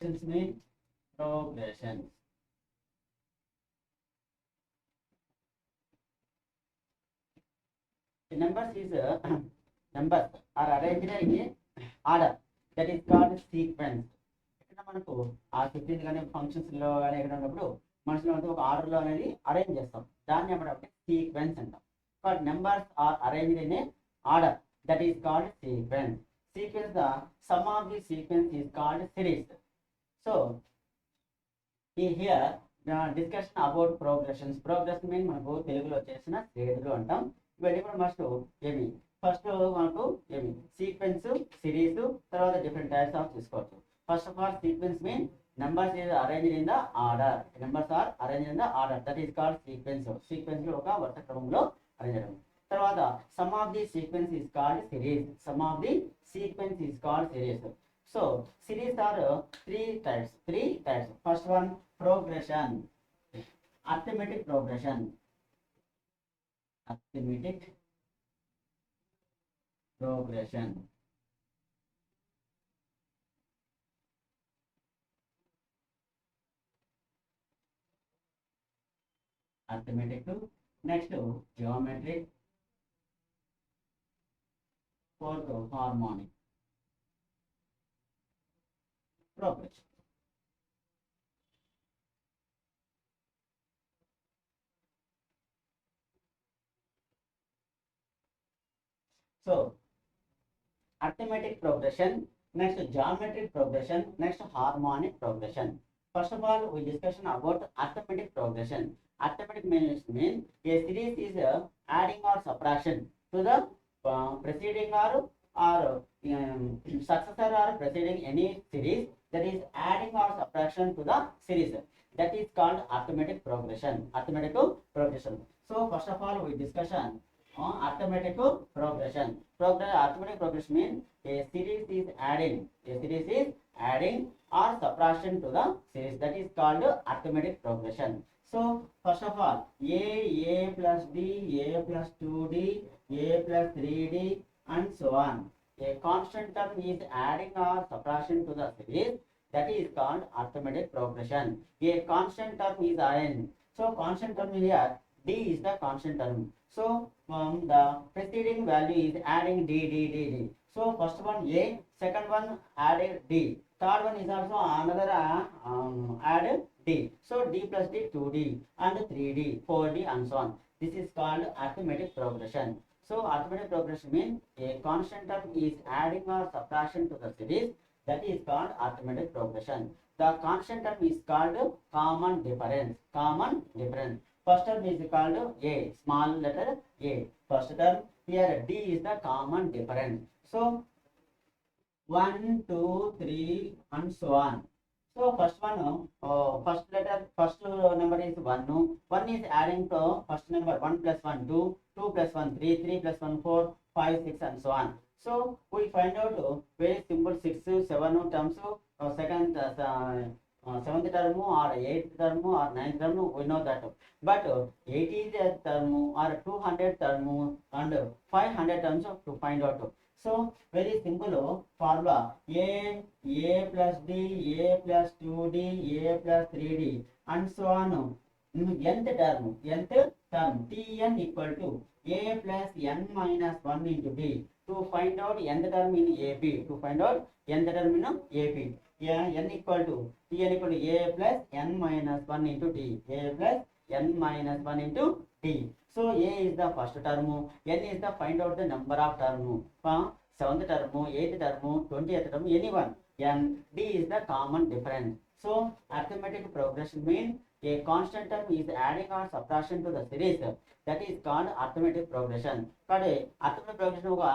mean progression. The numbers is numbers are arranged in order, that is called sequence. ఇక్కడ మనకు ఆ sequins కానీ functions లో కానీ ఎక్కడ ఉన్నప్పుడు మనసులో ఒక ఆర్డర్ లో అనేది అరేంజ్ చేస్తాం, దాన్ని ఏమంటే సీక్వెన్స్ అంటాం. But numbers are arranged in a order, that is called sequence. Sequence, the sum of the sequence is called series. So here discussion about progressions. Progression mean మనకు తెలుగులో వచ్చేసిన శ్రేణులు అంటాం. ఇవన్నీ కూడా మస్ట్ ఏమి ఫస్ట్ మనకు ఏమి సీక్వెన్స్, సిరీస్, తర్వాత డిఫరెంట్ టైప్స్ ఆఫ్ తీసుకోవచ్చు. First of all sequence mean numbers is arranged in the order. Numbers are arranged in the order, that is called sequence. Sequence లో ఒక వరుస క్రమంలో అరేంజ్ చేయడం. తర్వాత sum of the sequence is called series. Sum of the sequence is called series. So series are three types. First one, progression, arithmetic progression. Arithmetic progression. Arithmetic. Next, geometric. Fourth, harmonic progression. So arithmetic progression, next geometric progression, next harmonic progression. First of all, we discussion about arithmetic progression. Arithmetic means a series is adding or subtraction to the preceding or successor or preceding any series, that is adding or subtraction to the series, that is called arithmetic progression. Arithmetic progression. So first of all, we discussion on arithmetic progression. Arithmetic progression means a series is adding or subtraction to the series, that is called arithmetic progression. So first of all, a plus b, a plus 2d, a plus 3d, and so on. A constant term is adding or subtraction to the series, that is called arithmetic progression. A constant term is n. So constant term here, d is the constant term. So the preceding value is adding d. So first one a, second one added d, third one is also another added d. So d plus d 2d and 3d, 4d, and so on. This is called arithmetic progression. So arithmetic progression means a constant term is adding or subtraction to the series, that is called arithmetic progression. The constant term is called common difference. First term is called a, small letter a. First term, here d is the common difference. So 1, 2, 3, and so on. So first one, first number is 1. 1 is adding to first number, 1 plus 1 2, 2 plus 1 3, 3 plus 1 4, 5, 6, and so on. So we find out very simple 6, 7 terms, seventh term or 8th term or 9th term, we know that. But 80th term or 200 term and 500 terms to find out. So very simple formula, a plus d, a plus 2d, a plus 3d, and so on. Nth term tn equal to a plus n minus 1 into d. To find out nth term in ab, yeah, n equal to tn equal to a plus n minus 1 into d, a plus n minus 1 into d. So a is the first term, n is the find out the number of term, 7th term, 8th term, 20th term, anyone, and d is the common difference. So arithmetic progression means a constant term is adding or subtraction to the series, that is called arithmetic progression. But arithmetic progression ఒక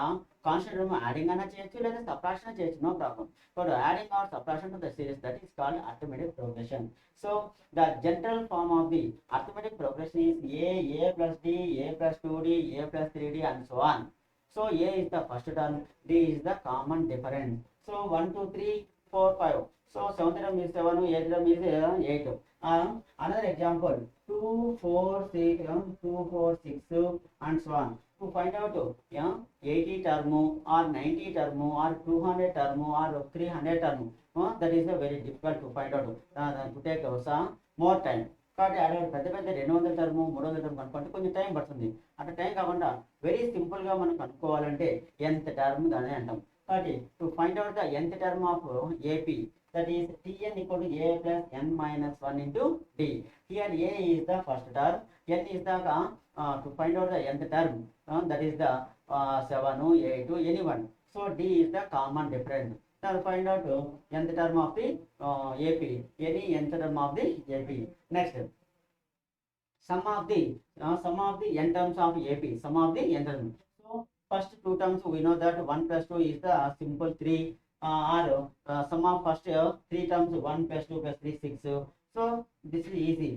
constant term adding అన్న చేయొచ్చు లేదా subtraction చేయొచ్చు, no problem. But adding or subtraction to the series, that is called arithmetic progression. So the general form of the arithmetic progression is a plus d, a plus 2d, a plus 3d, and so on. So a is the first term, d is the common difference. So 1, 2, 3, 4, 5. So 7th term is 7, 8th term is 8. Another example, 2, 4, 6, and so on. To find out 80 term are 90 term are 200 term are 300 term, that is very difficult to find out, to take more time. కాబట్టి అక్కడ పెద్ద పెద్ద 200 term 300 term కనుక్కుంటే కొంచెం time పడుతుంది. అట్లా time కాకుండా very సింపుల్గా మనం కనుక్కోవాలంటే nth టర్మ్ అని అంటాం. కాబట్టి to find out the nth term of AP, that is Tn equal to a plus n minus 1 into d. Here a is the first term, n is the to find out the nth term, that is the 7, 8, anyone. So d is the common difference. Now find out nth term of the AP, any nth term of the AP. Next, sum of the n terms of AP, sum of the n terms. So first two terms we know that 1 plus 2 is the simple 3. Or sum of first 3 terms 1 plus 2 plus 3 6. So this is easy,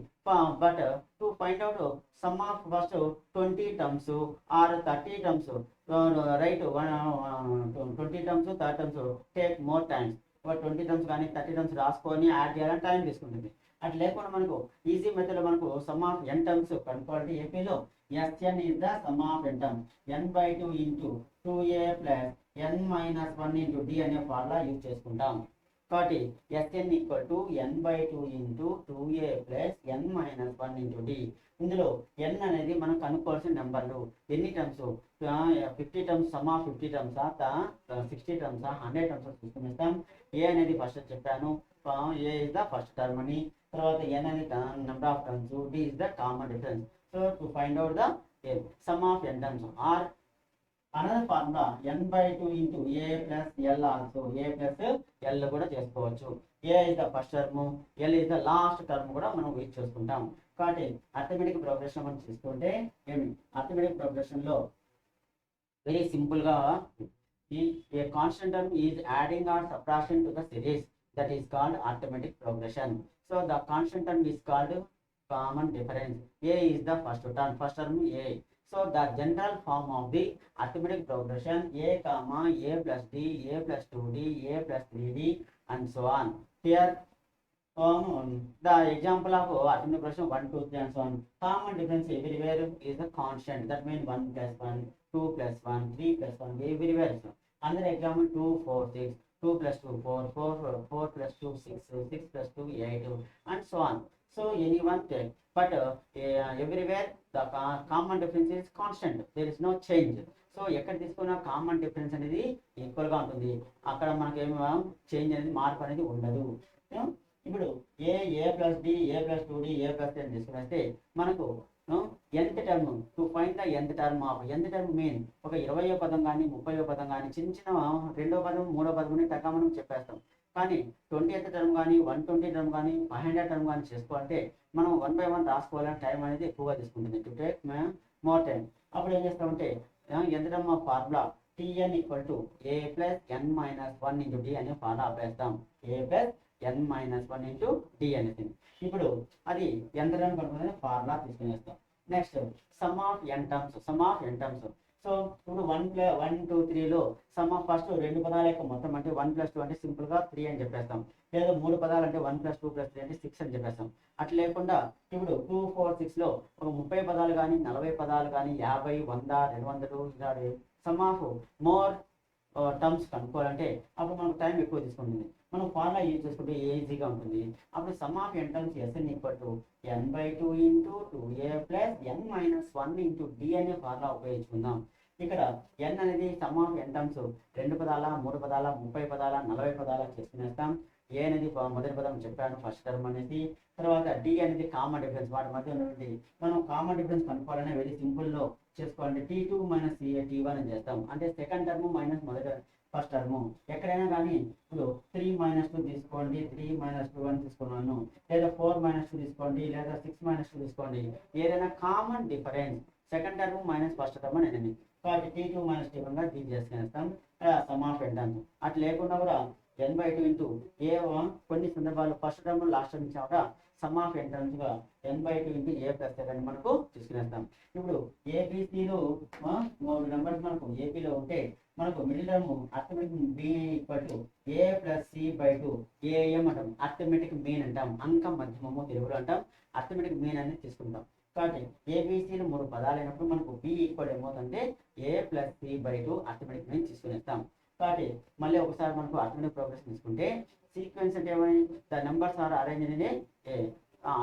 but to find out sum of first 20 terms or 30 terms, write 20 terms 30 terms take more times. 20 terms కానీ 30 terms రాసుకొని add చేయాలని time తీసుకుంటుంది. అట్లా లేకుండా మనకు easy మెథడ్లో మనకు some of n terms కనుక్కోవాలి. ఏపీలో Sn is the sum of n terms, n/2 into 2a plus n minus 1 into d అనే ఫార్ములా యూజ్ చేసుకుంటాం. కాబట్టి Sn equal to n/2 into 2a plus n minus 1 into d. ఇందులో n అనేది మనం కనుక్కోవాల్సిన నెంబర్లు. ఎన్ని terms, 50 terms, sum of 50 terms, 60 terms, 100 terms తీసుకునిస్తాం. ఏ అనేది ఫస్ట్ చెప్పాను, a is the first term అని. తర్వాత n అనేది number of terms, d is the common difference. So to find out the sum of n terms are another formula n/2 into a plus l also, a plus l కూడా చేసుకోవచ్చు. a is the first term, l is the last term కూడా మనం use చేసుకుంటాం. కాబట్టి arithmetic progression మనం తీసుకుంటే arithmetic progression లో very simple గా a constant term is adding or subtraction to the series, that is called arithmetic progression. So the constant term is called common difference. A is the first term A. So the general form of the arithmetic progression a comma a plus d, a plus 2d, a plus 3d and so on. Here the example of arithmetic progression 1, 2, 3 and so on. Common difference everywhere is a constant. That means 1 plus 1, 2 plus 1, 3 plus 1 everywhere. Another example 2, 4, 6, 2 plus 2, 4, 4 plus 2, 6, 6 plus 2, 8 and so on. So anyone take, but everywhere the common difference is constant. There is no change. So ఎక్కడ తీసుకున్న common difference అనేది ఈక్వల్గా ఉంటుంది. అక్కడ మనకి ఏమో change అనేది మార్పు అనేది ఉండదు. ఇప్పుడు ఏ plus d, a plus 2d, a plus 10 తీసుకుని మనకు nth term two find the nth term of nth term mean ఒక 20వ పదం కానీ 30వ పదం కానీ చిన్న చిన్న 2వ పదం 3వ పదం టకా మనం చెప్పేస్తాం. కానీ 20th టర్మ్ కానీ 120 టర్మ్ కానీ 500 టర్మ్ కానీ చేసుకోవాలంటే మనం 1 by 1 రాసుకోవాలని టైం అనేది ఎక్కువగా తీసుకుంటుంది. To take more time. అప్పుడు ఏం చేస్తామంటే nth term of formula Tn equal to a plus n minus 1 into d అనే formula అప్పేస్తాం. a plus n minus 1 into d అనేది. ఇప్పుడు అది nth టర్మ్ కనుక్కునే ఫార్ములా తీసుకునేస్తాం. Next sum of n terms. So ఇప్పుడు 1, 2, 3లో సమ్ ఆఫ్ ఫస్ట్ 2 పదాల యొక్క మొత్తం అంటే 1 plus 2 అంటే సింపుల్ గా 3 అని చెప్పేస్తాం. లేదా 3 పదాలు అంటే 1 plus 2 plus 3 అంటే 6 అని చెప్పేస్తాం. అట్లా లేకుండా ఇప్పుడు 2, 4, 6లో ఒక 30 పదాలు కానీ 40 పదాలు కానీ 50, 100, 200 ఇలా సమ్ ఆఫ్ మోర్ టర్మ్స్ కనుక్కోవాలంటే అప్పుడు మనకు టైం ఎక్కువ తీసుకుంటుంది. మనం ఫార్ములా యూజ్ చేసుకుంటే ఈజీగా ఉంటుంది. అప్పుడు some of n terms Sn equal to n/2 into 2a plus n minus 1 into d అనే ఫార్ములా ఉపయోగించుకుందాం. ఇక్కడ n అనేది సమ్ ఆఫ్ n టర్మ్స్ 2 పదాల 3 పదాల 30 పదాల 40 పదాల చేసుకునేస్తాం. ఏ అనేది మొదటి పదం చెప్పాను ఫస్ట్ టర్మ్ అనేది. తర్వాత డి అనేది కామన్ డిఫరెన్స్, వాటి మధ్య ఉన్నది. మనం కామన్ డిఫరెన్స్ కనుక్కోవాలనే వెరీ సింపుల్ లో చేసుకోవాలంటే T2 మైనస్ T1 అని చేస్తాం. అంటే second term minus first term. ఎక్కడైనా కానీ ఇప్పుడు 3 - 2 తీసుకోండి, 3 - 2 అని తీసుకున్నాను, లేదా 4 - 2 తీసుకోండి, లేదా 6 - 2 తీసుకోండి. ఏదైనా common difference second term minus first term అనేది. కాబట్టి T2 - T1 గా డీల్ చేసుకునేస్తాం. Sum of n terms. అట్లా లేకుండా కూడా n/2 ఇంటూ ఏ కొన్ని సందర్భాలు ఫస్ట్ టర్మ్ లాస్ట్ టర్మ్ ఇచ్చాక సమ్ ఆఫ్ n టర్మ్స్ గా n/2 ఇంటూ a ప్లస్ 7 మనకు తీసుకునేస్తాం. ఇప్పుడు ఏబిసిలో 3 నెంబర్స్ మనకు ఏపీలో ఉంటే మనకు middle term arithmetic B equal to a plus c/2 AM అంటాం. అర్థమెటిక్ మీన్ అంటాం. అంక మధ్యమము తెలుగులో అంటాం. అర్థమెటిక్ మీన్ అనేది తీసుకుంటాం. కాబట్టి ఏబిసిలు 3 పదాలు అయినప్పుడు మనకు బి ఈక్వల్ ఏమవుతుందంటే a plus c by 2 arithmetic mean తీసుకునేస్తాం. కాబట్టి మళ్ళీ ఒకసారి మనకు అర్థమెటిక్ ప్రోగ్రెషన్ తీసుకుంటే సీక్వెన్స్ అంటే ఏమని the numbers are arranged in a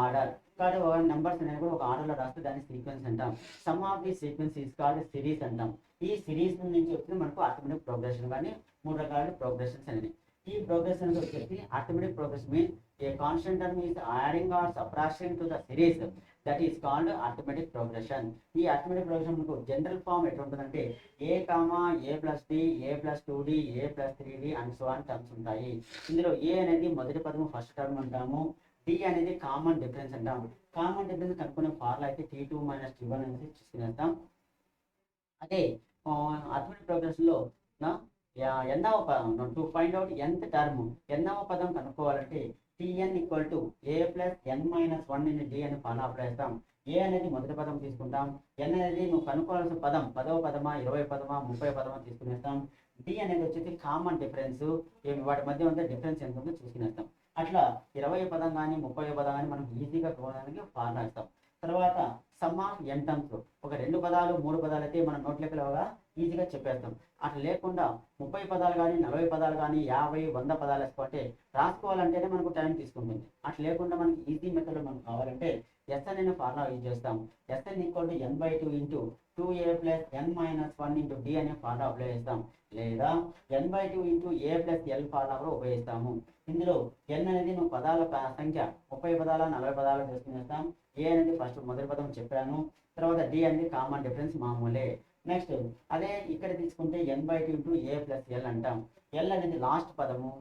order. కాబట్టి నెంబర్స్ అనేది కూడా ఒక ఆర్డర్లో రాస్తే దాన్ని సీక్వెన్స్ అంటాం. Sum of the sequence is called series అంటాం. ఈ సిరీస్ నుంచి వచ్చింది మనకు అర్థమెటిక్ ప్రోగ్రెషన్. కానీ 3 రకాల ప్రోగ్రెషన్స్ అనేది. ఈ ప్రోగ్రెషన్ వచ్చేసి arithmetic progression mean a constant term is adding or subtracting to the series, that is called arithmetic progression. ఈ అర్థమెటిక్ ప్రోగ్రెషన్ మనకు జనరల్ ఫామ్ ఎట్లా ఉంటుందంటే a comma a plus d, a plus 2d, a plus 3d and so on terms ఉంటాయి. ఇందులో a అనేది మొదటి పదము first term అంటాము, డి అనేది కామన్ డిఫరెన్స్ అంటాం. కామన్ డిఫరెన్స్ కనుక్కునే ఫార్ములా అయితే T2 - T1 అనేది తీసుకునేస్తాం. అదే అర్థమెటిక్ ప్రోగ్రెషన్ లో ఎన్నవ పదం to find out nth term, ఎన్నవ పదం కనుక్కోవాలంటే Tn equal to a plus n - 1 in d అని ఫార్ములా అప్లై చేస్తాం. ఏ అనేది మొదటి పదం తీసుకుంటాం, n అనేది నువ్వు కనుక్కోవాల్సిన పదం 10వ పదమా 20వ పదమా 30వ పదమా తీసుకునేస్తాం. డి అనేది వచ్చేసి కామన్ డిఫరెన్స్, వాటి మధ్య ఉంటే డిఫరెన్స్ ఎంత ఉందో చూసుకునేస్తాం. అట్లా 20వ పదం కానీ 30వ పదం కానీ మనం ఈజీగా చూడడానికి ఫార్ములా ఇస్తాం. తర్వాత సమ్ ఆఫ్ n టర్మ్స్, ఒక 2 పదాలు 3 పదాలు అయితే మనం నోట్ లెక్కలుగా ఈజీగా చెప్పేస్తాం. అట్లా లేకుండా 30 పదాలు కానీ 40 పదాలు కానీ 50, 100 పదాలు వేసుకోవాలంటే రాసుకోవాలంటేనే మనకు టైం తీసుకుంటుంది. అట్లా లేకుండా మనకి ఈజీ మెథడ్ మనకు కావాలంటే ఎస్ఎన్ అనే ఫార్ములా యూజ్ చేస్తాం. SN equal to n/2 into 2a plus n - 1 into D అనే ఫార్ములా అప్లై చేస్తాం. లేదా n/2 into A plus L formula కూడా ఉపయోగిస్తాము. ఇందులో n అనేది నువ్వు పదాల సంఖ్య 30 పదాల 40 పదాలు తీసుకునేస్తాం. ఏ అనేది ఫస్ట్ మొదటి పదం చెప్పాను. తర్వాత డి అనేది కామన్ డిఫరెన్స్ మామూలే. నెక్స్ట్ అదే ఇక్కడ తీసుకుంటే n/2 into A plus L అంటాం. ఎల్ అనేది లాస్ట్ పదము,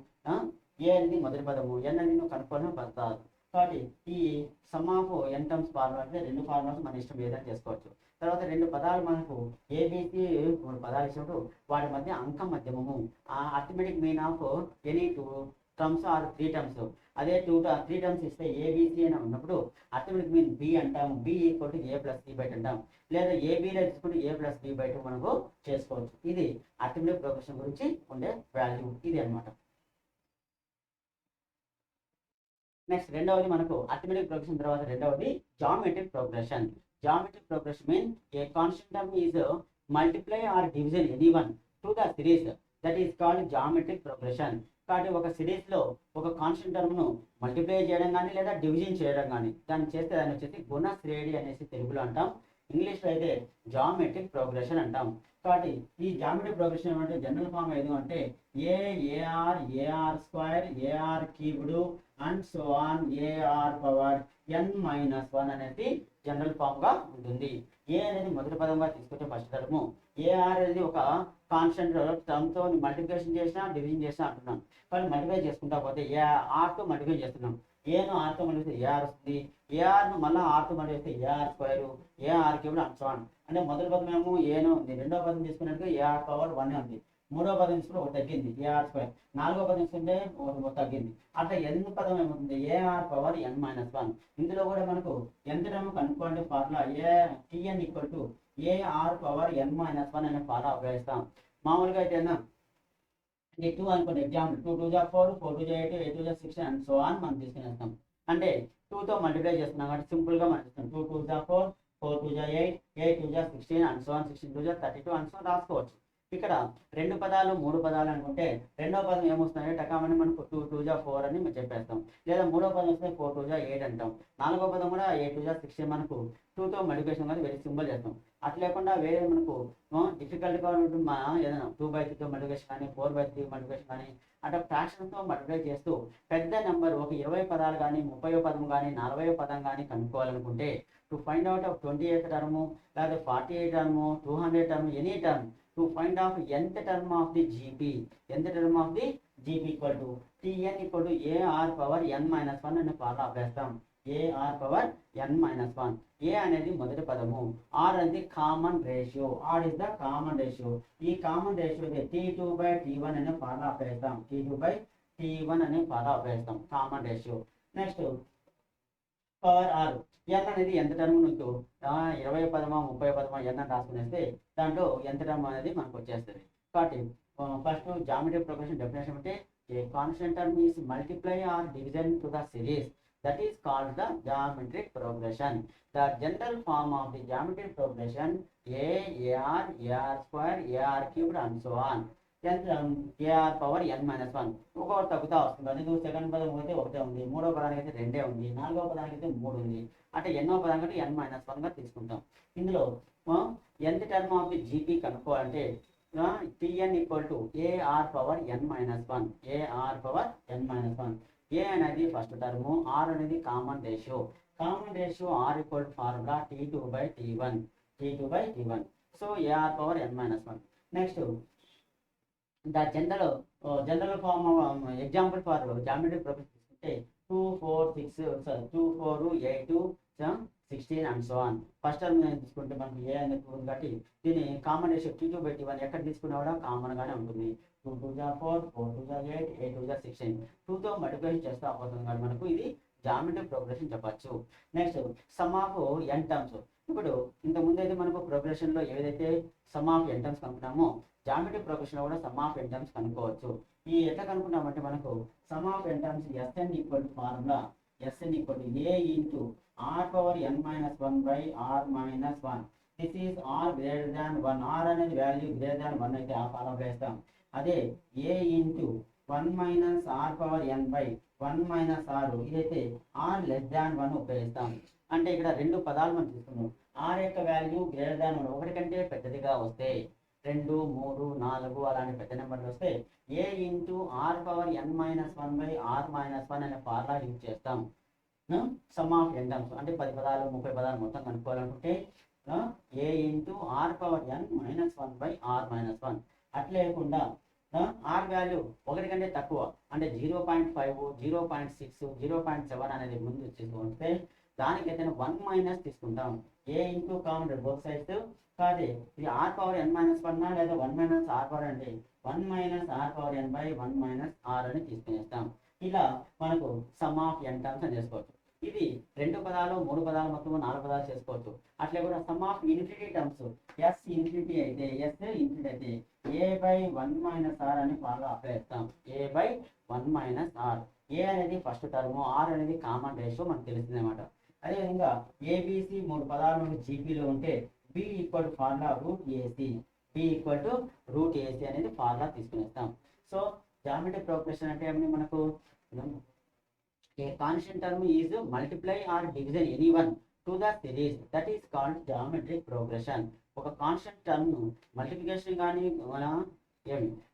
ఏ అనేది మొదటి పదము, n అనేది నువ్వు కనుక్కోవడం పడతారు. కాబట్టి ఈ some of n terms formula అంటే 2 ఫార్ములాస్ మన ఇష్టం ఏదైనా చేసుకోవచ్చు. తర్వాత 2 పదాలు మనకు ఏబిసి పదాలు ఇచ్చినప్పుడు వాటి మధ్య అంక మధ్యమము, arithmetic mean of any 2 terms or 3 terms. అదే 3 టర్మ్స్ ఇస్తే ఏబిసి అని ఉన్నప్పుడు అర్థమెటిక్ మీన్ బి అంటాము. B equal to a plus c by 2 అంటాం. లేదా ఏబిలో తీసుకుంటే ఏ ప్లస్ బి బై 2 మనకు చేసుకోవచ్చు. ఇది అర్థమెటిక్ ప్రోగ్రెషన్ గురించి ఉండే వాల్యూ ఇది అన్నమాట. నెక్స్ట్ రెండవది మనకు అర్థమెటిక్ ప్రోగ్రెషన్ తర్వాత రెండవది geometric progression. Geometric progression mean a constant term is multiply or division anyone to the series, that is called geometric progression. కాబట్టి ఒక సిరీస్ లో ఒక కాన్స్టెంట్ టర్మ్ ను మల్టిప్లై చేయడం కానీ లేదా డివిజన్ చేయడం కానీ దాన్ని చేస్తే దాన్ని వచ్చేసి గుణ శ్రేణి అనేసి తెలుగులో అంటాం. ఇంగ్లీష్లో అయితే జామెట్రిక్ ప్రోగ్రెషన్ అంటాం. కాబట్టి ఈ జామెట్రిక్ ప్రోగ్రెషన్ అంటే జనరల్ ఫామ్ ఏది అంటే AR square AR cubed and so on AR power n-1 అనేది జనరల్ ఫామ్ గా ఉంటుంది. ఏ అనేది మొదటి పదంగా తీసుకుంటే ఫస్ట్ టర్మ్, ఏఆర్ అనేది ఒక కాన్స్టెంట్ టర్మ్ తో మల్టిప్లికేషన్ చేసినా డివిజన్ చేసినా అంటున్నాం. కానీ మల్టిప్లై చేసుకుంటా పోతే ఆర్ తో మల్టిప్లై చేస్తున్నాం. ఏను ఆర్ తో మల్టిప్లై ఏఆర్ వస్తుంది, ఏఆర్ ను మళ్ళీ ఆర్ తో మల్టిప్లై చేస్తే AR square AR cubed and so on. అంటే మొదటి పదం ఏమో ఏను ఉంది, రెండో పదం తీసుకున్నట్టుగా ఏఆర్ పవర్ 1 ఉంది, మూడో పదం తీసుకుంటే ఒకటి తగ్గింది ఏఆర్ స్క్వేర్, నాలుగో పదం తీసుకుంటే ఒకటి తగ్గింది. అట్లా ఎన్ పదం ఏమవుతుంది ఏఆర్ పవర్ n-1. ఇందులో కూడా మనకు ఎంత టర్మ్ కనుక్కోండి formula Tn equal to AR power n-1 అనే ఫార్ములా ఉపయోగిస్తాం. మామూలుగా అయితే 2 అనుకోండి ఎగ్జాంపుల్ 2 2 4 4 2 8 8 2 16 అండ్ సో ఆన్ మనం తీసుకునేస్తాం. అంటే 2 తో మల్టిప్లై చేస్తున్నాం కాబట్టి సింపుల్ గా మనం 2 2 4 4 2 8 8 2 16 and so on 16 2 32 and so రాసుకోవచ్చు. ఇక్కడ 2 పదాలు 3 పదాలు అనుకుంటే రెండో పదం ఏమొస్తుందంటే టకామని మనకు 2 2 4 అని మనం చెప్పేస్తాం. లేదా మూడో పదం వస్తే 4 2 8 అంటాం. నాలుగో పదం కూడా 8 2 16 మనకు 2 తో మల్టిప్లికేషన్ కానీ వెరీ సింపుల్ చేస్తాం. అట్లా లేకుండా వేరే మనకు డిఫికల్ట్గా ఉంటుంది ఏదైనా 2/3 తో మల్టిప్లికేషన్ కానీ 4/3 మల్టిప్లికేషన్ కానీ అట్లా ఫ్రాక్షన్తో మల్టిప్లై చేస్తూ పెద్ద నెంబర్ ఒక 20 పదాలు కానీ 30వ పదం కానీ 40వ పదం కానీ కనుక్కోవాలనుకుంటే to find out of 28th term లేదా 48 term 200 term any term to find out nth term of the GP, nth term of the GP equal to Tn equal to AR power n-1 అనే formula అప్లైస్తాం. AR power n-1. A అనేది మొదటి పదము, R అనేది common ratio, R is the common ratio. ఈ common ratio T2/T1 అనే formula అప్లైస్తాం. T2/T1 అనే ఫార్ములా అప్లైస్తాం common ratio. Next power R n అనేది ఎంత టర్మ్ నీకు 20 పదమా 30 పదమా n అని రాసుకునేస్తే దాంట్లో ఎంత టర్మ్ అనేది మనకు వచ్చేస్తుంది. కాబట్టి ఫస్ట్ జామెట్రిక్ ప్రోగ్రెషన్ డెఫినేషన్ అంటే a constant term is multiply or division to the series, that is called the geometric progression. The general form of the geometric progression AR, AR square, AR cubed and so on. AR power n minus 1 ఒక్కొక్కటి తగ్గుతా వస్తుంది. అది second పదం అయితే ఒకటే ఉంది, మూడో పదానికి అయితే రెండే ఉంది, నాలుగో పదానికి అయితే మూడు ఉంది. అంటే ఎన్నో పదానికి n మైనస్ 1 గా తీసుకుంటాం. ఇందులో nth term of the GP కనుక్కోవాలంటే Tn equal to AR power n minus 1, AR power n minus 1. A అనేది ఫస్ట్ టర్ము, R అనేది common ratio. Common ratio R equal to formula T2/T1, T2/T1. So AR power n minus 1. Next the general form example for geometric progression తీసుకుంటే 2 4 6 2 4 8 16 and so on. First term తీసుకుంటే మనకి ఏ అనేది 2 కాబట్టి దీని common ratio T2/T1 ఎక్కడ తీసుకున్నా కూడా common గానే ఉంటుంది. 2 2 4 4 2 8 8 2 16 2తో మల్టిప్లికేషన్ చేస్తూ పోతుంది కాబట్టి మనకు ఇది జామెట్రిక్ ప్రోగ్రెషన్ చెప్పచ్చు. Next sum of n terms. ఇప్పుడు ఇంతకుముందు అయితే మనకు ప్రోగ్రెషన్ లో ఏదైతే సమ్ ఆఫ్ n టర్మ్స్ కనుక్కున్నామో జామెట్రిక్ ప్రోగ్రెషన్ లో కూడా సమ్ ఆఫ్ n టర్మ్స్ కనుక్కోవచ్చు. ఈ ఎట్లా కనుక్కున్నామంటే మనకు some of n terms Sn equal to formula Sn equal to A into R power n minus 1 by R minus 1. This is R greater than 1. R అనేది value greater than 1 అయితే ఆ follow వేస్తాం. అదే A into 1 minus R power n by 1 minus R ఇదైతే R less than 1 ఉపయోగిస్తాం. అంటే ఇక్కడ రెండు పదాలు మనం తీసుకున్నాం. R యొక్క వాల్యూ గ్రేటర్ దాన్ 1 ఒకటి కంటే పెద్దదిగా వస్తే 2 3 4 అలాంటి పెద్ద నెంబర్లు వస్తే A into R power n minus 1 by R minus 1 అనే ఫార్ములా యూజ్ చేస్తాం. సమ్ ఆఫ్ n టర్మ్స్ అంటే 10 పదాలు 30 పదాలు మొత్తం కనుక్కోవాలనుకుంటే A into R power n minus 1 by R minus 1. అట్లా లేకుండా R వాల్యూ ఒకటి కంటే తక్కువ అంటే 0.5 0.6 0.7 అనేది ముందు తీసుకుంటే దానికైతే 1 మైనస్ తీసుకుంటాం. A into common both sides కాదే ఇది R పవర్ n మైనస్ 1 లేదా 1 మైనస్ R పవర్ అంటే 1 minus R power n by 1 minus R అని తీసుకునేస్తాం. ఇలా మనకు సమ్ ఆఫ్ n టర్మ్స్ అని చేసుకోవచ్చు. ఇది రెండు పదాలు మూడు పదాలు మొత్తం 4 పదాలు చేసుకోవచ్చు. అట్లే కూడా some of infinity terms S infinity అయితే A బై 1 మైనస్ R అని ఫార్ములా అప్లై చేస్తాం. A by 1 minus R. A అనేది ఫస్ట్ టర్మ్, R అనేది కామన్ రేషియో మనకు తెలిసింది అనమాట. అదేవిధంగా ABC 3 పదాల నుండి జీపీలో ఉంటే B equal to formula root AC. B equal to root AC అనేది ఫార్ములా తీసుకునేస్తాం. సో జామెట్రిక్ ప్రోగ్రెషన్ అంటే ఏమని మనకు a constant term is multiply or division anyone to the series, that is called geometric progression. ఒక constant term multiplication కానీ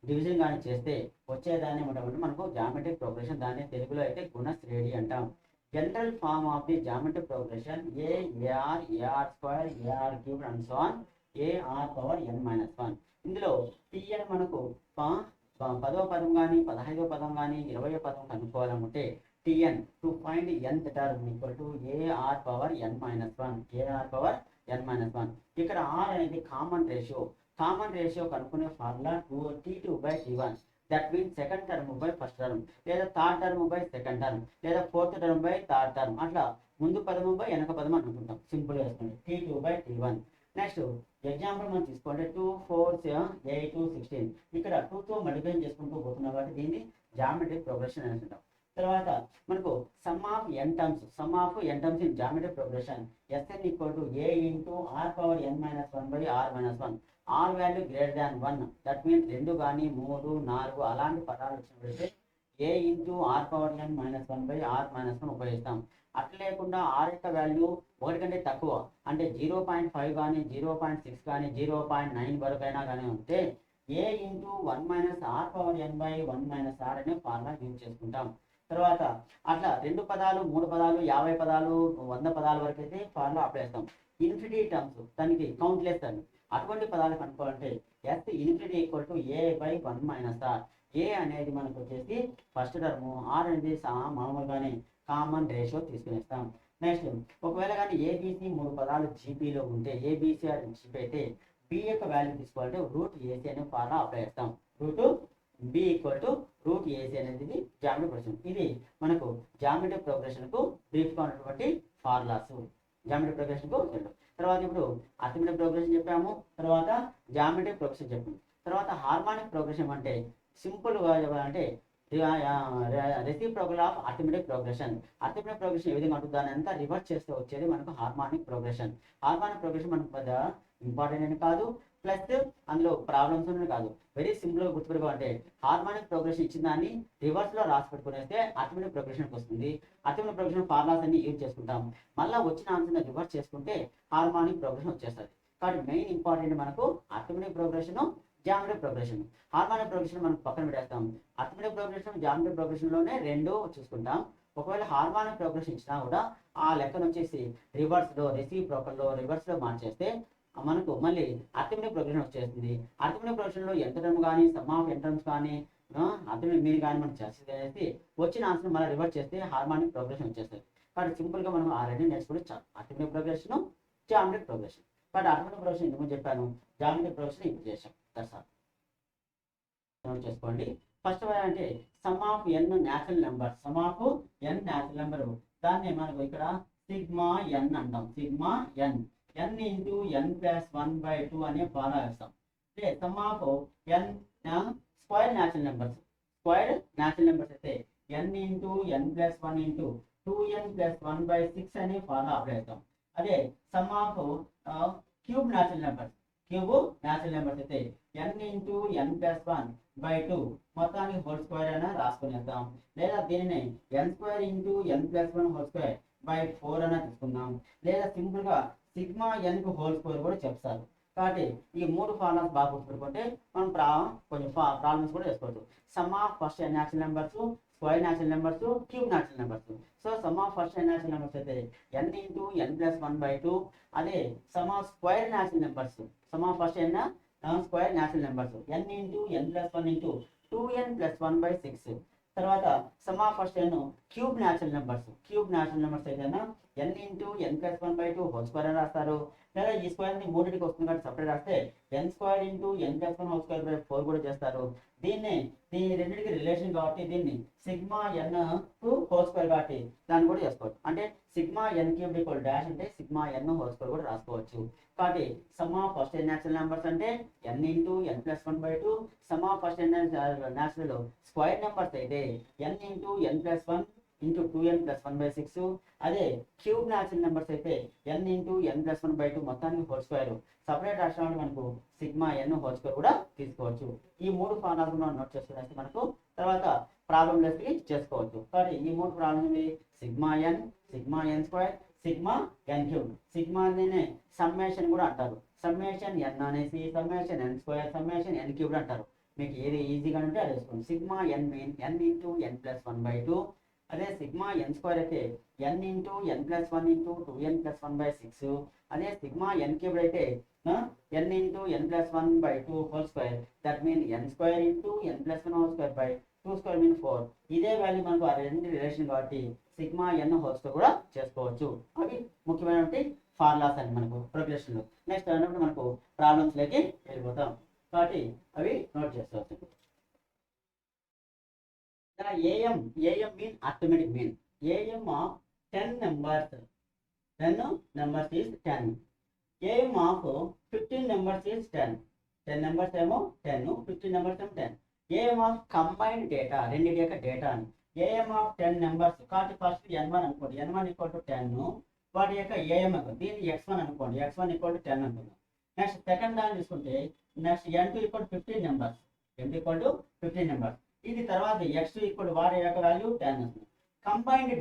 division కానీ చేస్తే వచ్చేదాన్ని ఏమంటామంటే మనకు జామెట్రిక్ ప్రోగ్రెషన్. దాన్ని తెలుగులో అయితే గుణశ్రేణి అంటాం. General form of the geometric progression AR AR square AR cube and so on AR power n minus 1. ఇందులో Tn మనకు 10వ పదం కానీ 15వ పదం కానీ 20వ పదం కనుక్కోవాలనుకుంటే Tn to find nth term equal to AR power n minus 1, AR power n minus 1. ఇక్కడ R అనేది కామన్ రేషియో కనుక్కునే formula T2/T1. That means second term by first term లేదా third term by second term లేదా fourth term by third term అట్లా ముందు పదము by వెనక పదం అనుకుంటాం. సింపుల్ వేసుకోండి T2/T1. నెక్స్ట్ ఎగ్జాంపుల్ మనం తీసుకోండి 2 4 8 16. ఇక్కడ 2తో మల్టిప్లై చేసుకుంటూ పోతున్నాం కాబట్టి దీన్ని జామెట్రిక్ ప్రోగ్రెషన్ అని అంటాం. తర్వాత మనకు some of n terms in geometric progression Sn equal to A into R power n minus 1 by R minus 1. R value greater than 1. That means 2 కానీ 3 4 అలాంటి పదాలు వచ్చినట్లయితే A into R power n minus 1 by R minus 1 ఉపయోగిస్తాం. అట్లా లేకుండా R యొక్క value ఒకటి కంటే తక్కువ అంటే 0.5 కానీ 0.6 కానీ 0.9 వరకు అయినా కానీ ఉంటే A into 1 minus R power n by 1 minus R అనే ఫార్ములా యూజ్ చేసుకుంటాం. తర్వాత అట్లా 2 పదాలు 3 పదాలు 50 పదాలు 100 పదాల వరకు అయితే ఫార్ములా అప్లై చేస్తాం. ఇన్ఫినిటీ టర్మ్స్ దానికి కౌంట్లెస్ అని అటువంటి పదాలు కనుక్కోవాలంటే S infinity equal to A by 1 minus R. A అనేది మనకు వచ్చేసి ఫస్ట్ టర్మ్, R అనేది మామూలుగానే కామన్ రేషియో తీసుకునేస్తాం. నెక్స్ట్ ఒకవేళ కానీ ABC 3 పదాలు జీపీలో ఉంటే ABC ఆర్ జీపీ అయితే B యొక్క వాల్యూ తీసుకోవాలంటే రూట్ ఏసీ అనే ఫార్ములా అప్లై చేస్తాం. Root B equal to root AC అనేది జామెట్రిక్ ప్రోగ్రెషన్. ఇది మనకు జామెట్రిక్ ప్రోగ్రెషన్కు బ్రీఫ్గా ఉన్నటువంటి ఫార్ములాస్. జామెట్రిక్ ప్రోగ్రెషన్కు తర్వాత ఇప్పుడు అర్థమెటిక్ ప్రోగ్రెషన్ చెప్పాము, తర్వాత జామెట్రిక్ ప్రోగ్రెషన్ చెప్పాము. తర్వాత హార్మోనిక్ ప్రోగ్రెషన్ అంటే సింపుల్గా చెప్పాలంటే reciprocal of arithmetic progression. Arithmetic progression ఏ విధంగా ఉంటుంది దాని అంతా రివర్స్ చేస్తే వచ్చేది మనకు హార్మోనిక్ ప్రోగ్రెషన్. హార్మోనిక్ ప్రోగ్రెషన్ మనకు పెద్ద ఇంపార్టెంట్ అని కాదు, ప్లస్ అందులో ప్రాబ్లమ్స్ అని కాదు. వెరీ సింపుల్ గా గుర్తుపెట్టుకోవాలంటే హార్మోనిక్ ప్రోగ్రెషన్ ఇచ్చిన దాన్ని రివర్స్ లో రాసి పెట్టుకునేస్తే అర్థమెటిక్ ప్రోగ్రెషన్ వస్తుంది. అర్థమెటిక్ ప్రోగ్రెషన్ ఫార్ములాస్ అన్ని యూజ్ చేసుకుంటాం. మళ్ళీ వచ్చిన ఆన్సర్ రివర్స్ చేసుకుంటే హార్మోనిక్ ప్రోగ్రెషన్ వచ్చేస్తుంది. కాబట్టి మెయిన్ ఇంపార్టెంట్ మనకు arithmetic progression, geometric progression. Harmonic progression మనం పక్కన పెట్టేస్తాం. అర్థమెటిక్ ప్రోగ్రెషన్, జామెట్రిక్ ప్రోగ్రెషన్ లోనే రెండు చూసుకుంటాం. ఒకవేళ హార్మోనిక్ ప్రోగ్రెషన్ ఇచ్చినా కూడా ఆ లెక్కను వచ్చేసి రివర్స్ లో, రెసిప్రోకల్ లో రివర్స్ లో మార్చేస్తే మనకు మళ్ళీ అర్థమెటిక్ ప్రోగ్రెషన్ వచ్చేస్తుంది. అర్థమెటిక్ ప్రోగ్రెషన్ లో ఎంత టర్మ్ కానీ, సమ్ ఆఫ్ ఎన్ టర్మ్స్ కానీ, అర్థమెటిక్ మీన్ కానీ మనం చేసి వచ్చిన ఆన్సర్ మళ్ళీ రివర్స్ చేస్తే హార్మోనిక్ ప్రోగ్రెషన్ వచ్చేస్తుంది. కాబట్టి సింపుల్ గా మనం ఆల్రెడీ నేర్చుకుంటే చాలు. Arithmetic progression, geometric progression. కాబట్టి అర్థమెటిక్ ప్రోగ్రెషన్ ఇంతకు చెప్పాను, జామెట్రిక్ ప్రోగ్రెషన్ ఇప్పుడు చేసాం. నోట్ చేసుకోండి. ఫస్ట్ అంటే sum of N natural number. Sum of N natural number దాన్ని మనకు ఇక్కడ సిగ్మా ఎన్ అంటాం. సిగ్మా ఎన్, ఎన్ ఇంటూ ఎన్ ప్లస్ 1/2 అనే ఫార్ములా వేస్తాం. అంటే sum of N square natural numbers. Square natural numbers అయితే ఎన్ ఇంటూ ఎన్ ప్లస్ 1 ఇంటూ 2n ప్లస్ 1/6 అనే formula apply చేస్తాం. అదే sum of cube natural numbers. Cube natural numbers అయితే n into ఎన్ plus 1/2 మొత్తానికి whole square అయినా రాసుకునేద్దాం. లేదా దీనిని n square into N plus 1 whole square by 4 అయినా తీసుకుందాం. లేదా సింపుల్ గా సిగ్మా ఎన్ కు హోల్ స్క్వేర్ కూడా చెప్తారు. కాబట్టి ఈ మూడు ఫార్ములాస్ బాగా గుర్తుపెట్టుకుంటే మనం కొంచెం ప్రాబ్లమ్స్ కూడా చేసుకోవచ్చు. Sum of first n natural numbers, square natural numbers, cube natural numbers. So sum of first n natural numbers అయితే n ఇంటూ ఎన్ ప్లస్ 1/2. అదే sum of square natural numbers, sum of first n square natural numbers n into N plus 1 into 2n plus 1/6. తర్వాత sum of first n cube natural numbers. Cube natural numbers అయితే n into ఎన్ plus 1/2 whole square అని రాస్తారు. లేదా ఈ square ని మూడింటికి వస్తుంది కాబట్టి సపరేట్ రాస్తే n square into N plus 1 whole square by 4 కూడా చేస్తారు. దీన్ని రెండింటికి రిలేషన్ కాబట్టి దీన్ని సిగ్మా ఎన్ కు హోల్ స్క్వేర్ కాబట్టి దాన్ని కూడా చేసుకోవచ్చు. అంటే sigma N cube equal dash అంటే సిగ్మా ఎన్ హోల్ స్క్వేర్ కూడా రాసుకోవచ్చు. కాబట్టి sum of first n natural numbers అంటే n into N plus 1/2. Sum of first n natural square numbers అయితే n ఇంటూ ఎన్ ప్లస్ 1 ఇంటూ 2n ప్లస్ 1/6. అదే cube natural numbers అయితే n into ఎన్ plus 1/2 మొత్తానికి whole square. Separate రాష్ట్రాలు మనకు sigma N whole square కూడా తీసుకోవచ్చు. ఈ మూడు ఫార్ములాస్ మనం నోట్ చేసుకునేస్తే మనకు తర్వాత ప్రాబ్లమ్ లెస్ చేసుకోవచ్చు. కాబట్టి ఈ మూడు problem sigma N square, sigma N cube. Sigma అనే సమ్మేషన్ కూడా అంటారు. సమ్మేషన్ ఎన్ అనేసి, summation N square, summation N cube అంటారు. మీకు ఏది ఈజీగా ఉంటే అది వేసుకోండి. Sigma N mean n into ఎన్ ప్లస్ 1/2. అదే సిగ్మా ఎన్ స్క్వేర్ అయితే n ఇంటూ ఎన్ ప్లస్ 1 ఇంటూ 2n ప్లస్ 1/6. అదే సిగ్మా ఎన్ క్యూబ్ అయితే n into N plus 1/2 whole square. That mean n square into N plus 1 whole square by 2 square mean 4. ఇదే value మనకు ఆ రెండు relation కాబట్టి sigma N whole square కూడా చేసుకోవచ్చు. అవి ముఖ్యమైనటువంటి ఫార్ములాస్ అని మనకు ప్రోగ్రెషన్ లో. నెక్స్ట్ అన్నప్పుడు మనకు ప్రాబ్లమ్స్ లోకి వెళ్ళిపోతాం. కాబట్టి అవి నోట్ చేసుకోవచ్చు. AM mean arithmetic mean. AM of 10 numbers. 10 numbers is 10. AM of 15 numbers is 10. 10 numbers ఏమో 10, 15 numbers ఏమో 10. AM of combined data, రెండింటి యొక్క డేటా అని. AM of 10 numbers కాబట్టి ఫస్ట్ n1 అనుకోండి. n1 equal to 10. వాటి యొక్క AM దీన్ని x1 అనుకోండి. x1 ఈక్వల్ టు 10 అనుకుందాం. నెక్స్ట్ సెకండ్ దాన్ని తీసుకుంటే next n2 equal to 15 numbers. n2 equal to 15 numbers. ఇది తర్వాత x2 ఈక్వల్ వాటి యొక్క వాల్యూ 10 వస్తుంది. కంబైన్డ్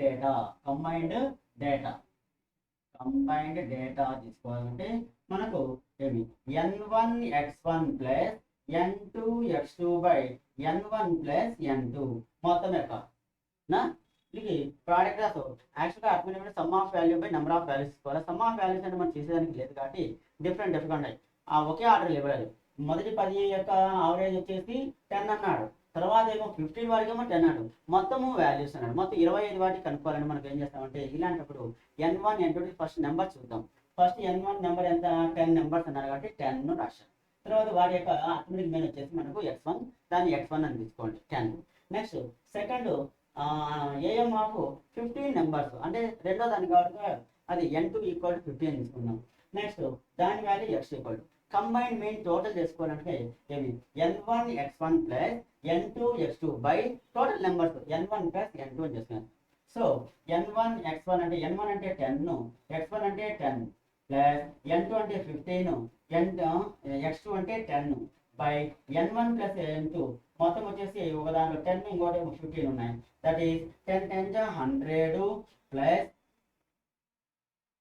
డేటా తీసుకోవాలంటే మనకు ఏమి n1 x1 plus n2 x2 by n1 plus n2 మొత్తం యొక్క ఇది ప్రోడక్ట్ రాసు. యాక్చువల్గా అర్థమైనప్పుడు sum of value by number of values తీసుకోవాలి. సమ్ ఆఫ్ వాల్యూస్ అంటే మనం చేసేదానికి లేదు కాబట్టి డిఫరెంట్ ఉన్నాయి. ఒకే ఆర్డర్ ఇవ్వలేదు. మొదటి 10 యొక్క ఆవరేజ్ వచ్చేసి 10 అన్నాడు. తర్వాత ఏమో 15 వరకు ఏమో 10 అన్నాడు. మొత్తము వాల్యూస్ అన్నాడు. మొత్తం 25 వాటికి కనుక్కోవాలని మనకు ఏం చేస్తామంటే ఇలాంటప్పుడు n1 n2 ఫస్ట్ నెంబర్ చూద్దాం. ఫస్ట్ n1 నెంబర్ ఎంత 10 నెంబర్స్ అన్నారు కాబట్టి 10 రాశాను. తర్వాత వాటి యొక్క అర్థమెటిక్ మీన్ వచ్చేసి మనకు x1, దాన్ని x1 అని తీసుకోండి 10. Next second AM of 15 numbers అంటే రెండో దాని కాబట్టి అది n2 ఈక్వల్ టు 15 అని తీసుకున్నాం. నెక్స్ట్ దాని value x equal to combine mean total చేసుకోవాలంటే ఏమి n1 x1 plus n2 x2 by total numbers n1 plus n2 అని చేస్తున్నాను. సో n1 x1 అంటే n1 అంటే 10, x1 అంటే 10 ప్లస్ n2 అంటే 15, x2 అంటే 10 బై n1 ప్లస్ n2 మొత్తం వచ్చేసి ఒక దాంట్లో 10 ఇంకోటి 15 ఉన్నాయి. దట్ ఈస్ 10 10 100 ప్లస్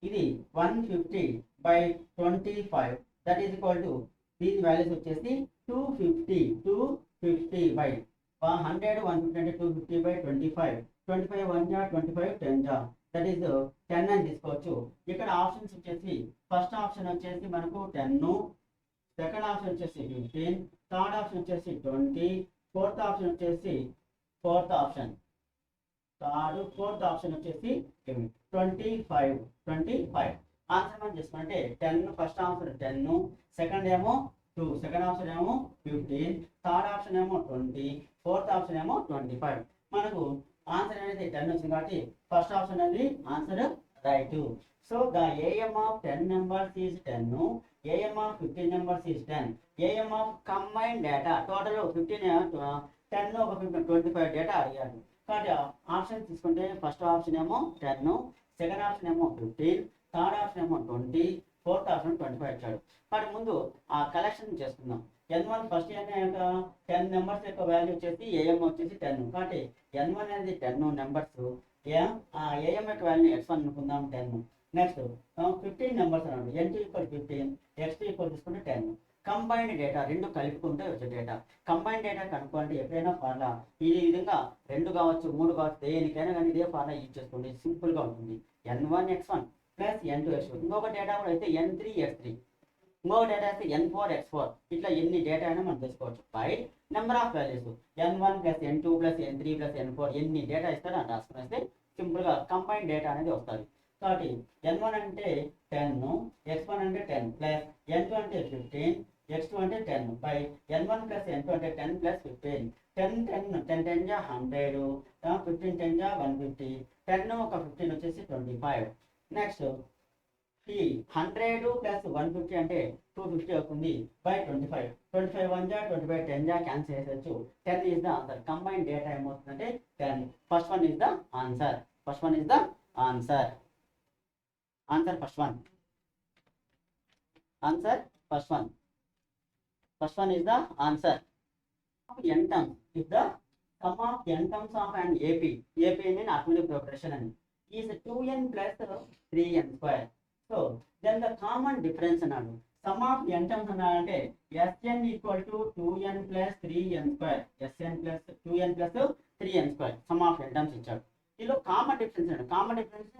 ఇది 150 by 25 that is equal to దీని వాల్యూస్ వచ్చేసి 250 బై 100 150 అంటే 250 బై 25 1 జా 25 10 జా దట్ ఈస్ 10 అని తీసుకోవచ్చు. ఇక్కడ ఆప్షన్స్ వచ్చేసి ఫస్ట్ ఆప్షన్ వచ్చేసి మనకు 10, సెకండ్ ఆప్షన్ వచ్చేసి 15, థర్డ్ ఆప్షన్ వచ్చేసి 20, ఫోర్త్ ఆప్షన్ వచ్చేసి ఫోర్త్ ఆప్షన్ వచ్చేసి 25. ఆన్సర్ మనం చేసుకుంటే 10 ఫస్ట్ ఆన్సర్ 10, సెకండ్ ఏమో 2, సెకండ్ ఆప్షన్ ఏమో 15, థర్డ్ ఆప్షన్ ఏమో 20, ఫోర్త్ ఆప్షన్ ఏమో 25. మనకు ఆన్సర్ అనేది 10 వచ్చింది కాబట్టి ఫస్ట్ ఆప్షన్ అనేది answer right. So the AM of 10 numbers is 10, AM of 15 numbers is 10, AM of combined data total 15 10 ఒక 25 డేటా అడిగాడు కాబట్టి ఆప్షన్ తీసుకుంటే ఫస్ట్ ఆప్షన్ ఏమో 10, సెకండ్ ఆప్షన్ ఏమో 15, థర్డ్ ఆప్షన్ ఏమో 20, ఫోర్త్ ఆప్షన్ 25 ఇచ్చాడు. కాబట్టి ముందు ఆ కలెక్షన్ చేసుకుందాం. n1 ఫస్ట్ యొక్క 10 నెంబర్స్ యొక్క వాల్యూ వచ్చేసి AM వచ్చేసి 10 కాబట్టి n1 అనేది 10 నెంబర్స్, AM యొక్క వాల్యూ x1 అనుకుందాం 10. నెక్స్ట్ 15 నెంబర్స్ అన్నాడు, n2 ఈక్వల్ 15, x2 ఈక్వల్ తీసుకుంటే 10. కంబైన్డ్ డేటా రెండు కలుపుకుంటే వచ్చే డేటా. కంబైన్డ్ డేటా కనుక్కోండి ఎప్పుడైనా ఫార్ములా ఈ విధంగా 2 కావచ్చు 3 కావచ్చు దేనికైనా కానీ ఇదే ఫార్ములా యూజ్ చేసుకోండి, సింపుల్గా ఉంటుంది. n1 x1 plus n2 x2, ఇంకొక డేటా కూడా అయితే n3 x3, ఇంకొక డేటా అయితే n4 x4, ఇట్లా ఎన్ని డేటా అయినా మనం తీసుకోవచ్చు by number of values n1 plus n2 plus n3 plus n4 ఎన్ని డేటా ఇస్తారో అని రాసుకునేస్తే సింపుల్గా కంబైన్డ్ డేటా అనేది వస్తుంది. కాబట్టి n1 అంటే 10, x1 అంటే 10 ప్లస్ n2 అంటే 15, x2 అంటే 10 బై n1 ప్లస్ n2 అంటే 10 ప్లస్ 15, 10 జా 100, 15 10 జా 150, 10 ఒక 15 వచ్చేసి 25. నెక్స్ట్ ఈ 100 ప్లస్ 150 అంటే 250 అవుతుంది బై 25, 25 1 జా 25 10 జా క్యాన్సిల్ చేసేయచ్చు. 10 is the answer. Combine data ఏమవుతుందంటే 10. First one is the answer. Answer first one is the answer. N terms is the sum of n terms of an AP mean arithmetic progression and is 2n plus 3n square. So then the common difference anadu sum of n terms anante Sn equal to 2n plus 3n square, Sn plus 2n plus 3n square sum of n terms ichadu. Ilo common difference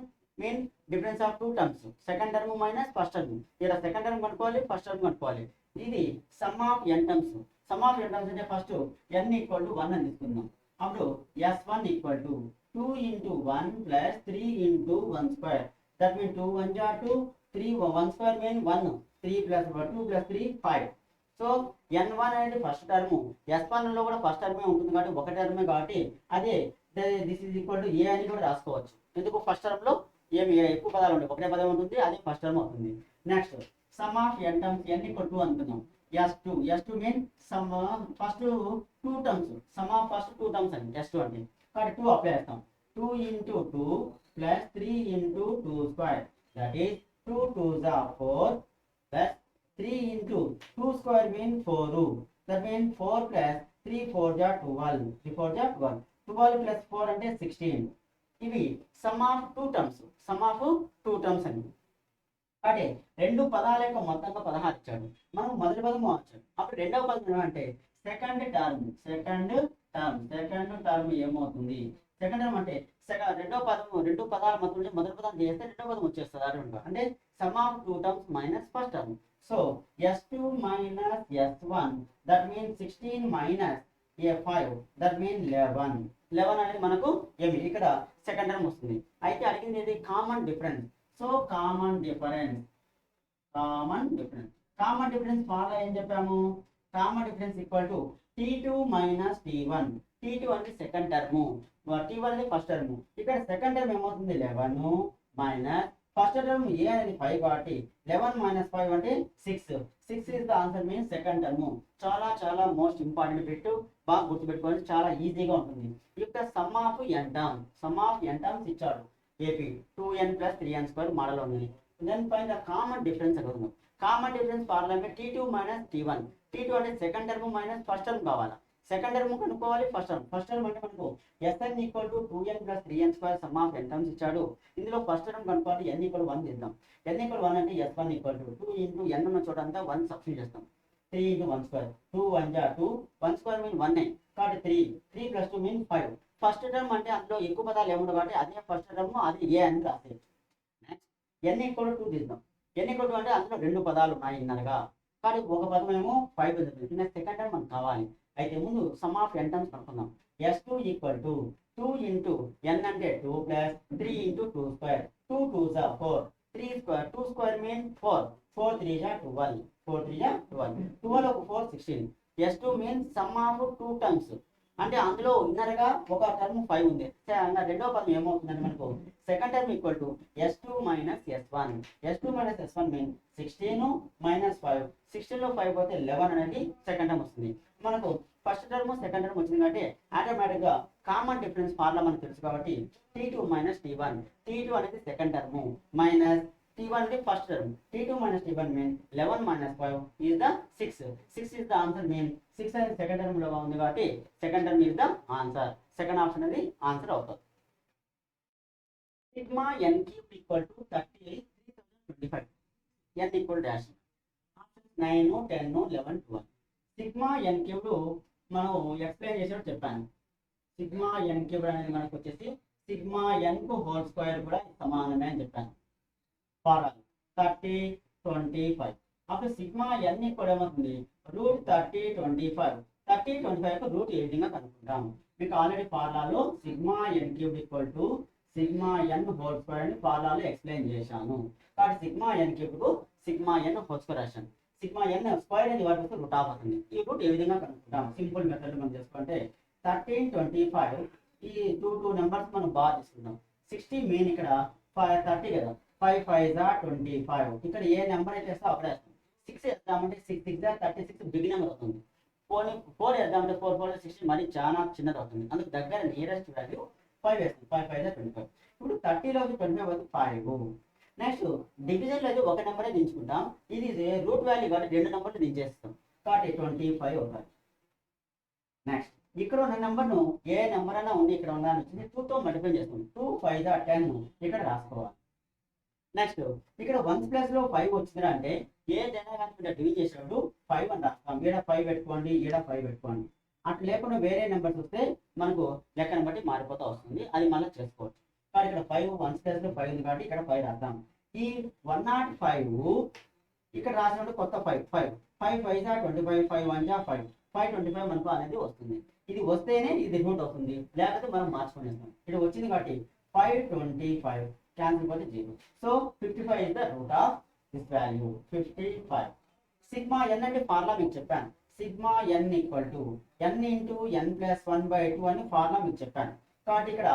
mean difference of two terms, second term minus first term. Here second term కనుక్కోవాలి first term కనుక్కోవాలి. ఇది some of n terms. Sum of n terms అంటే first n equal to 1 అని తీసుకుందాం. అప్పుడు S1 equal to 2 into 1 plus 3 into 1 square. That means 2 1 జా 2, 3 1 square mean 1, 3 plus 2 plus 3 5. So n1 అనేది first term, S1 లో కూడా ఫస్ట్ టర్మే ఉంటుంది కాబట్టి ఒక టర్మే కాబట్టి అదే దిస్ ఈజ్ ఈక్వల్ టు ఏ అని కూడా రాసుకోవచ్చు. ఎందుకు ఫస్ట్ టర్మ్ లో ఏమి ఎక్కువ పదాలు ఉంటాయి, ఒకటే పదం ఉంటుంది, అదే ఫస్ట్ టర్మ్ అవుతుంది. Next sum of n terms n equal to అనుకుందాం. S2 mean some first 2 terms, sum of first 2 terms అని S2 అంటే కాబట్టి 2 అప్లై చేస్తాం. 2 into 2 plus 3 into 2 square, that is 2 2s are 4 plus 3 into 2 square mean 4, that means 4 plus 3 4 are 12, 3 4 are 12, 12 plus 4 అంటే 16. ఇవి some of 2 terms అని. అంటే రెండు పదాల యొక్క మొత్తంగా 16 ఇచ్చాడు, మనం మొదటి పదం మార్చాడు. అప్పుడు రెండవ పదం ఏమంటే సెకండ్ టర్మ్ ఏమవుతుంది? సెకండ్ టర్మ్ అంటే రెండు పదాల మొత్తం మొదటి పదం చేస్తే రెండవ పదం వచ్చేస్తుంది అటువంటి. అంటే sum of 2 terms minus first term. So S2 minus S1 that means 16 minus A5 that means 11 అనేది మనకు ఏమి ఇక్కడ సెకండ్ టర్మ్ వస్తుంది. అయితే అడిగింది ఏది? Common difference. So common difference formula ఏం చెప్పాము? Common difference equal to T2 minus T1. T2 అంటే సెకండ్ టర్మ్, T1 అనేది ఫస్ట్ టర్మ్. ఇక్కడ సెకండ్ టర్మ్ ఏమవుతుంది? 11 మైనస్ ఫస్ట్ టర్మ్ ఏ అనేది 5 కాబట్టి 11 minus 5 అంటే 6. 6 is the answer means second term. చాలా చాలా మోస్ట్ ఇంపార్టెంట్ బిట్, బాగా గుర్తుపెట్టుకోండి, చాలా ఈజీగా ఉంటుంది. ఇక్కడ సమ్ ఆఫ్ ఎన్ టర్మ్స్ ఇచ్చాడు. ఏపీ 2n + 3n² మోడల్ ఉంది. Then find the common difference అక్కడ ఉంది. కామన్ డిఫరెన్స్ ఫార్ములా అంటే T2 - T1. T2 అంటే second term minus first term కావాలా. సెకండ్ టర్మ్ కనుక్కోవాలి, ఫస్ట్ టర్మ్ అంటే మనకు Sn = 2n + 3n² some of n terms ఇచ్చాడు. ఇందులో ఫస్ట్ టర్మ్ కనుక్కోవాలి. n = 1 తీద్దాం. n = 1 అంటే S1 = 2 × n ఉన్న చోట అంతా 1 సబ్స్టిట్యూట్ చేస్తాం. 3 × 1², 2 1 = 2, 1² మీన్ 1 కాబట్టి 3 + 2 మీన్ 5. ఫస్ట్ టర్మ్ అంటే అందులో ఎక్కువ పదాలు ఏముండవు కాబట్టి అదే ఫస్ట్ టర్మ్, అది ఏ అని రాసేది. నెక్స్ట్ n = 2 తీద్దాం. n = 2 అంటే అందులో 2 పదాలు ఉన్నాయి ఇన్నరగా, కానీ ఒక పదం ఏమో 5 అవుతుంది. సెకండ్ టర్మ్ మనకు కావాలి. అయితే ముందు సమ్ ఆఫ్ n టర్మ్స్ కనుక్కుందాం. S2 = 2 × n అంటే 2 + 3 × 2², 2 2s are 4, 2² mean 4, 4 3s are 12, 4 3s are 12, 12 ఒక 4 16. S2 means some of 2 terms అంటే అందులో ఇన్నర్గా ఒక టర్మ్ 5 ఉంది. రెండో పదం ఏమవుతుందంటే మనకు second term = S2 - S1. S2 - S1 mean 16 - 5. 16లో 5 పోతే 11 అనేది సెకండ్ టర్మ్ వస్తుంది. మనకు ఫస్ట్ టర్మ్ సెకండ్ టర్మ్ వచ్చింది కాబట్టి ఆటోమేటిక్గా కామన్ డిఫరెన్స్ ఫార్ములా మనకు తెలుసు కాబట్టి T2 - T1. T2 అనేది సెకండ్ టర్మ్ మైనస్ T1 అంటే first term. T2 - T1 mean 11 - 5 is the 6. 6 is the answer mean 6 అనేది సెకండ్ టర్మ్ లో ఉంది కాబట్టి second term is the answer. Second option అనేది ఆన్సర్ అవుతుంది. Sigma n³ = 30,3025. n = dash. Option 9 10 11 12. Sigma n³ మనం explain చేసినట్టు చెప్పాను. సిగ్మా n³ అనేది మనకు వచ్చేసి సిగ్మా n² కూడా సమానమే అని చెప్పాను. 30 25. అప్పుడు సిగ్మా n కూడా ఏమవుతుంది √30 25. 30 25 యొక్క రూట్ ఏ విధంగా కనుక్కుంటాం. మీకు already ఫార్ములాలో sigma n³ = sigma n² అని ఫార్ములాలో ఎక్స్ప్లెయిన్ చేశాను. కాబట్టి సిగ్మా n³ సిగ్మా n² రాశాను. సిగ్మా n² అనేది వాటి వస్తే రూట్ ఆఫ్ అవుతుంది. ఈ రూట్ ఏ విధంగా కనుక్కుంటాం. సింపుల్ మెథడ్ మనం చేసుకుంటే 13 25 ఈ 2 నెంబర్స్ మనం బాగా తీసుకుంటాం. 60 మీన్ ఇక్కడ 30 కదా, 5 5s are 25. ఇక్కడ ఏ నెంబర్ అయితే వేస్తా అప్పుడే వేస్తాం. 6 వేద్దామంటే 6 6 36 బిగ్ నెంబర్ అవుతుంది. 4 వేద్దామంటే 4 4 16 మరి చాలా చిన్నది అవుతుంది. అందుకు దగ్గర నియరెస్ట్ వాల్యూ 5 వేస్తాం. 5 5s are 25. ఇప్పుడు 30లో 25 వస్తే 5. నెక్స్ట్ డివిజన్లో అయితే ఒక నెంబరే దించుకుంటాం. ఇది రూట్ వాల్యూ కాబట్టి 2 నెంబర్లు దించేస్తాం కాబట్టి 25 అవుతాయి. నెక్స్ట్ ఇక్కడ ఉన్న నెంబర్ను ఏ నెంబర్ అయినా ఉంది ఇక్కడ ఉందని వచ్చింది 2తో మల్టిప్లై చేస్తాం. 2 5s are 10 ఇక్కడ రాసుకోవాలి. నెక్స్ట్ ఇక్కడ 1 + 5 వచ్చింది అంటే ఏదైనా కానీ మీరు డివిజన్ చేసినప్పుడు 5 అని రాస్తాం. ఈడ 5 పెట్టుకోండి, ఈడ 5 పెట్టుకోండి. అట్లా లేకుండా వేరే నెంబర్స్ వస్తే మనకు లెక్కను బట్టి మారిపోతూ వస్తుంది. అది మళ్ళీ చేసుకోవచ్చు. కాబట్టి ఇక్కడ 5 1 + 5 ఉంది కాబట్టి ఇక్కడ 5 రాద్దాం. ఈ 105 ఇక్కడ రాసినప్పుడు కొత్త 5 5 5 5s are 25, 5 1s are 5, 525 మనకు అనేది వస్తుంది. ఇది వస్తేనే ఇది రూట్ అవుతుంది, లేకపోతే మనం మార్చుకునేస్తాం. ఇక్కడ వచ్చింది కాబట్టి 525 క్యాన్సిల్ పోతే 0. So 55 is the root of this value 55. Sigma n అంటే ఫార్ములా మీకు చెప్పాను. సిగ్మా n = n × n + 1/2 అని ఫార్ములా మీకు చెప్పాను. కాబట్టి ఇక్కడ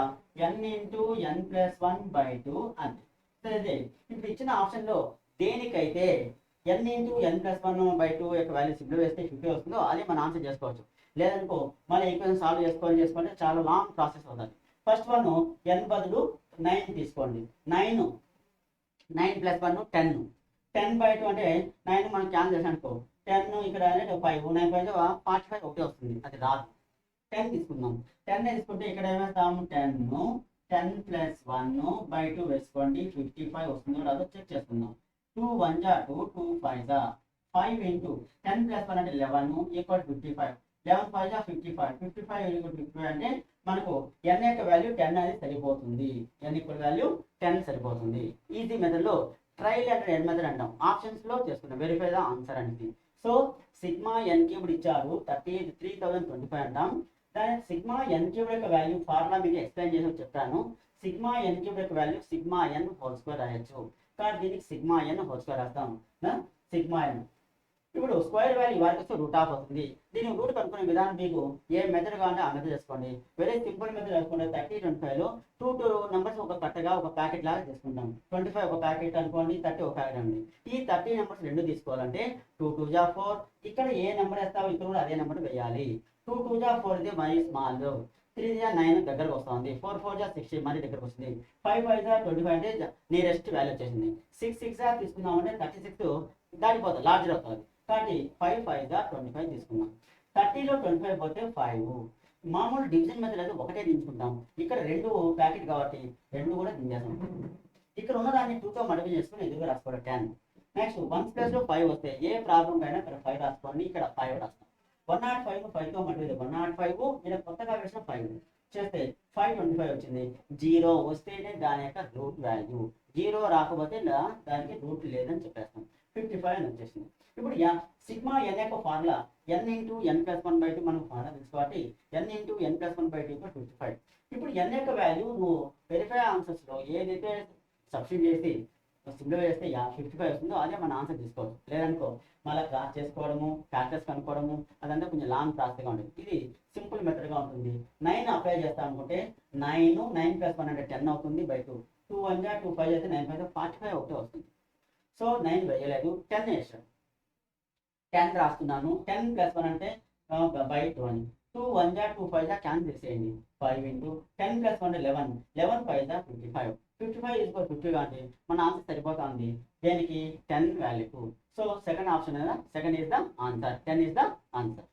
n × n + 1/2 అంతే. సరే, ఇప్పుడు ఇచ్చిన ఆప్షన్లో దేనికైతే n × n + 1/2 యొక్క వాల్యూ సింపుల్ వేస్తే 50 వస్తుందో అది మనం ఆన్సర్ చేసుకోవచ్చు. లేదనుకో మళ్ళీ ఈక్వేషన్ సాల్వ్ చేసుకుంటే చాలా లాంగ్ ప్రాసెస్ అవుతుంది. ఫస్ట్ వన్ n బదులు 9 తీసుకోండి. 9 + 1 10. 10/2 అంటే 9 మనం క్యాన్సిల్ చేసాం అనుకో 10 ఇక్కడ 5 9 5 45 ఒకటి వస్తుంది, అది రాదు. 10 తీసుకుందాం. 10 తీసుకుంటే ఇక్కడ ఏమేస్తాము 10 + 1/2 వేసుకోండి 55 వస్తుంది, రాదో చెక్ చేసుకుందాం. 2 1s are 2, 2 5s are 5 × 10 + 1 అంటే 11 = 55. 11 5s are 55. 55 = 55 అంటే మనకు n యొక్క వాల్యూ 10 అనేది సరిపోతుంది. n యొక్క వాల్యూ 10 సరిపోతుంది. ఈజీ మెథడ్లో ట్రయల్ అండ్ ఎర్రర్ మెథడ్ అంటాం. ఆప్షన్స్లో చేసుకుంటాం వెరిఫై ద ఆన్సర్ అనేది. సో సిగ్మా n³ ఇచ్చారు 3025 అంటాం. దాని సిగ్మా n³ యొక్క వాల్యూ ఫార్ములా మీకు ఎక్స్ప్లెయిన్ చేసి చెప్పాను. సిగ్మా n³ యొక్క వాల్యూ సిగ్మా n² రాయొచ్చు. కాబట్టి దీనికి సిగ్మా n² రాస్తాం. సిగ్మా n ఇప్పుడు స్క్వేర్ వాల్యూ వారికి వస్తే రూట్ ఆఫ్ అవుతుంది. దీన్ని రూట్ కనుక్కునే విధానం మీకు ఏ మెథడ్ కావాలంటే ఆ మెథడ్ చేసుకోండి. వెరీ సింపుల్ మెథడ్ వేసుకోండి. 30, 25లో టూ నెంబర్స్ ఒక కట్టగా ఒక ప్యాకెట్ లాగా చేసుకుంటాం. 25 ఒక ప్యాకెట్ అనుకోండి, 30 ఒక ప్యాకెట్ అండి. ఈ 30 నెంబర్స్ రెండు తీసుకోవాలంటే 2 2 జా 4. ఇక్కడ ఏ నెంబర్ వేస్తావో ఇక్కడ కూడా అదే నెంబర్ వేయాలి. 2 2 జా 4 ఇది మరీ స్మాల్. 3 జా 9 దగ్గరకు వస్తుంది. 4 4 జా 60 మరీ దగ్గరకు వస్తుంది. 5 5 జా 25 అంటే నియరెస్ట్ వాల్యూ వచ్చేసింది. 6 6 జా తీసుకుందామంటే 36 దాటిపోతుంది, లార్జర్ అవుతుంది. కాబట్టి 5 5 జా 25 తీసుకున్నాం. 30లో 25 పోతే 5. మామూలు డివిజన్ మెథడ్ అయితే ఒకటే దించుకుంటాం. ఇక్కడ రెండు ప్యాకెట్ కాబట్టి రెండు కూడా దించేస్తాం. ఇక్కడ ఉన్నదాన్ని 2తో మల్టిప్లై చేసుకుని ఎదురుగా రాసుకోవడం 10. నెక్స్ట్ 1 ప్లస్లో 5 వస్తే ఏ ప్రాబ్లం అయినా ఇక్కడ 5 రాసుకోండి, ఇక్కడ 5 రాస్తాం. 105 5తో మల్టిప్లై 105 ఇలా కొత్తగా వేసిన 5 చేస్తే 525 వచ్చింది. 0 వస్తేనే దాని యొక్క రూట్ వాల్యూ, 0 రాకపోతే దానికి రూట్ లేదని చెప్పేస్తాం. 55 అని వచ్చేసింది. ఇప్పుడు సిగ్మా n యొక్క ఫార్ములా n ఇంటూ n+1/2 మనకు ఫార్ములా తెలుసు కాబట్టి n ఇంటూ n+1/2 55. ఇప్పుడు n యొక్క వాల్యూ నువ్వు వెరిఫై ఆన్సర్స్లో ఏదైతే సబ్స్టిట్యూట్ చేసి సింప్లిఫై చేస్తే 55 వస్తుందో అదే మన ఆన్సర్ తీసుకోవచ్చు. లేదనుకో మళ్ళీ క్రాస్ చేసుకోవడము, ఫ్యాక్టర్స్ కనుక్కోవడము అదంతా కొంచెం లాంగ్ ప్రాసెస్గా ఉంటుంది. ఇది సింపుల్ మెథడ్గా ఉంటుంది. 9 అప్లై చేస్తాం అనుకుంటే 9 9+1 అంటే 10 అవుతుంది బై 2. 2 1 జా 2 5 అయితే 9 5 45 ఒకటే వస్తుంది. సో 9 వేయలేదు, 10 వేసాను. 10 రాస్తున్నాను. 10+1 అంటే బై 2 అని. 2 1 జా 2 5 జా క్యాన్సిల్ చేసేయండి. 5 ఇంటూ 10+1 11 11 5 జా 55. 55 50 కాబట్టి మన ఆన్సర్ సరిపోతుంది దేనికి 10 వాల్యూకు. So second option second is the answer. 10 is the answer.